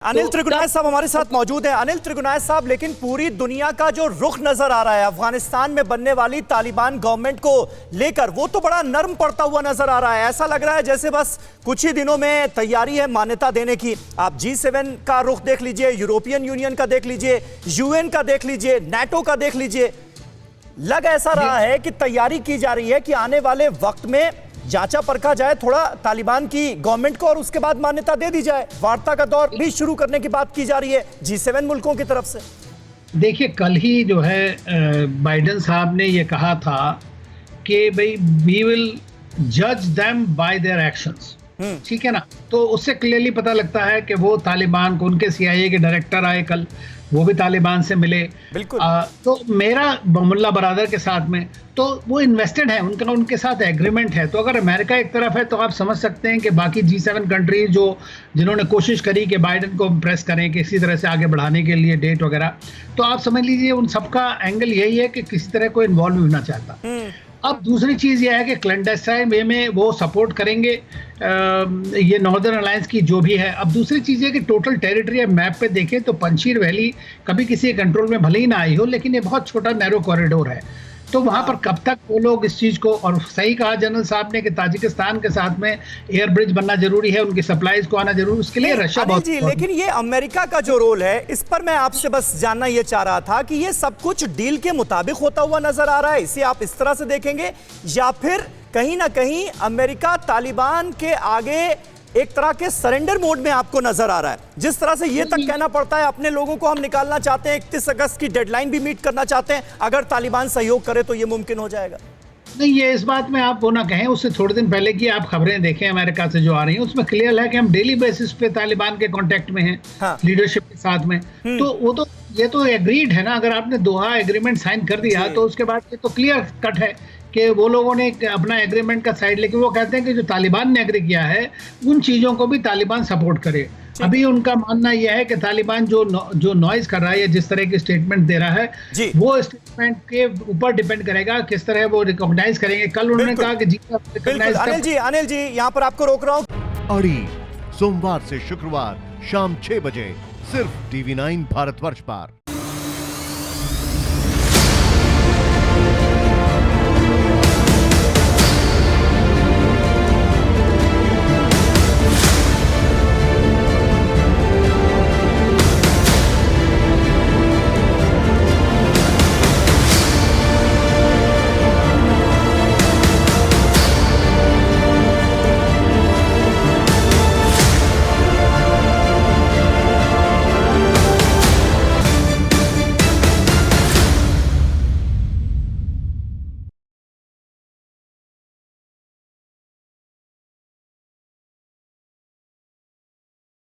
अनिल त्रिगुनायत साहब हमारे साथ मौजूद हैं। अनिल त्रिगुनायत साहब, लेकिन पूरी दुनिया का जो रुख नजर आ रहा है अफगानिस्तान में बनने वाली तालिबान गवर्नमेंट को लेकर, वो तो बड़ा नर्म पड़ता हुआ नजर आ रहा है। ऐसा लग रहा है जैसे बस कुछ ही दिनों में तैयारी है मान्यता देने की। आप G7 का रुख देख लीजिए, यूरोपियन यूनियन का देख लीजिए, UN का देख लीजिए, NATO का देख लीजिए। लग ऐसा रहा है कि तैयारी की जा रही है कि आने वाले वक्त में जांचा परखा जाए थोड़ा तालिबान की गवर्नमेंट को और उसके बाद मान्यता दे दी जाए। वार्ता का दौर भी शुरू करने की बात की जा रही है G7 मुल्कों की तरफ से। देखिए, कल ही जो है बाइडेन साहब ने ये कहा था कि भाई वी विल जज देम बाय देयर एक्शंस। ठीक है ना, तो उससे क्लियरली पता लगता है कि वो तालिबान को, उनके CIA के डायरेक्टर आए कल, वो भी तालिबान से मिले। बिल्कुल। तो मेरा मुल्ला बरादर के साथ में, तो वो इन्वेस्टेड है, उनका उनके साथ एग्रीमेंट है। तो अगर अमेरिका एक तरफ है तो आप समझ सकते हैं कि बाकी G7 कंट्रीज जिन्होंने कोशिश करी कि बाइडेन को इम्प्रेस करें किसी तरह से आगे बढ़ाने के लिए डेट वगैरह, तो आप समझ लीजिए उन सबका एंगल यही है कि किसी तरह को इन्वॉल्व होना चाहता। अब दूसरी चीज़ यह है कि क्लैंडस्टाइन वे में वो सपोर्ट करेंगे ये नॉर्दर्न अलायंस की जो भी है। अब दूसरी चीज़ है कि टोटल टेरिटरी मैप पे देखें तो पंजशीर वैली कभी किसी कंट्रोल में भले ही ना आई हो, लेकिन ये बहुत छोटा नैरो कॉरिडोर है। तो वहां पर कब तक वो लोग इस चीज को, और सही कहा जनरल साहब ने कि ताजिकिस्तान के साथ में एयर ब्रिज बनना जरूरी है, उनकी सप्लाईज को आना जरूरी, उसके लिए रशिया बहुत जी। लेकिन ये अमेरिका का जो रोल है, इस पर मैं आपसे बस जानना ये चाह रहा था कि ये सब कुछ डील के मुताबिक होता हुआ नजर आ रहा है, इसे आप इस तरह से देखेंगे, या फिर कहीं ना कहीं अमेरिका तालिबान के आगे एक तरह के सरेंडर मोड में आपको नजर आ रहा है? जिस तरह से ये तक कहना पड़ता है अपने लोगों को हम निकालना चाहते हैं, 31 अगस्त की डेडलाइन भी मीट करना चाहते हैं, अगर तालिबान सहयोग करे तो ये मुमकिन हो जाएगा। नहीं, ये इस बात में आप वो ना कहें, उससे थोड़े दिन पहले की आप खबरें देखें अमेरिका से जो आ रही हैं, उसमें क्लियर है कि हम डेली बेसिस पे तालिबान के कांटेक्ट में हैं। हाँ। लीडरशिप के साथ में। तो वो तो ये तो एग्रीड है ना, अगर आपने दोहा एग्रीमेंट साइन कर दिया तो उसके बाद ये तो क्लियर कट है कि वो लोगों ने अपना एग्रीमेंट का साइड लेके वो कहते हैं कि जो तालिबान ने एग्री किया है उन चीजों को भी तालिबान सपोर्ट करे। अभी उनका मानना यह है कि तालिबान जो नॉइज कर रहा है या जिस तरह की स्टेटमेंट दे रहा है, वो स्टेटमेंट के ऊपर डिपेंड करेगा किस तरह वो रिकॉग्नाइज करेंगे। कल उन्होंने कहा कि अनिल जी यहाँ पर आपको रोक रहा हूँ। अड़ी सोमवार से शुक्रवार शाम 6 बजे सिर्फ TV9 भारतवर्ष पर।